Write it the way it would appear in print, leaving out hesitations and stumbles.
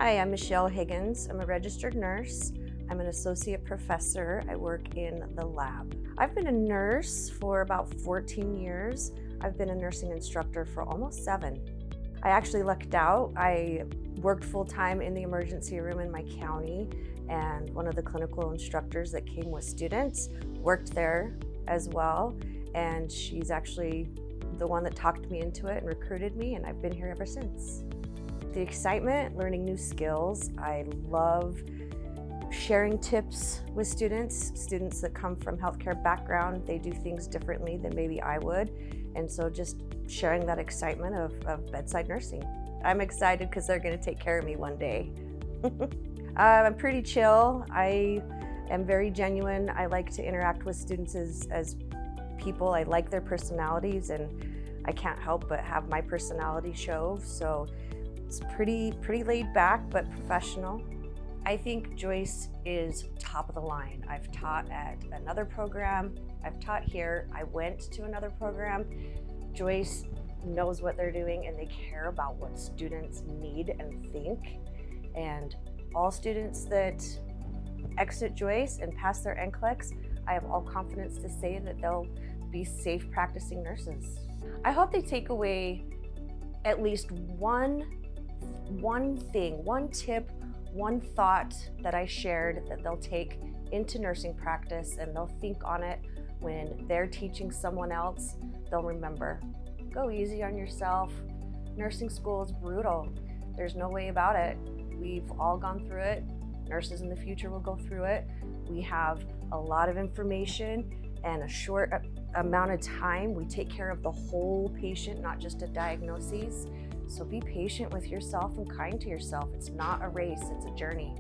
Hi, I'm Michelle Higgins. I'm a registered nurse. I'm an associate professor. I work in the lab. I've been a nurse for about 14 years. I've been a nursing instructor for almost 7. I actually lucked out. I worked full-time in the emergency room in my county, and one of the clinical instructors that came with students worked there as well, and she's actually the one that talked me into it and recruited me, and I've been here ever since. The excitement, learning new skills. I love sharing tips with students that come from healthcare background. They do things differently than maybe I would. And so just sharing that excitement of bedside nursing. I'm excited because they're gonna take care of me one day. I'm pretty chill. I am very genuine. I like to interact with students as people. I like their personalities, and I can't help but have my personality show. So it's pretty laid back, but professional. I think Joyce is top of the line. I've taught at another program. I've taught here. I went to another program. Joyce knows what they're doing, and they care about what students need and think. And all students that exit Joyce and pass their NCLEX, I have all confidence to say that they'll be safe practicing nurses. I hope they take away at least one thing, one tip, one thought that I shared that they'll take into nursing practice, and they'll think on it when they're teaching someone else. They'll remember, go easy on yourself. Nursing school is brutal. There's no way about it. We've all gone through it. Nurses in the future will go through it. We have a lot of information and a short amount of time. We take care of the whole patient, not just a diagnosis. So be patient with yourself and kind to yourself. It's not a race, it's a journey.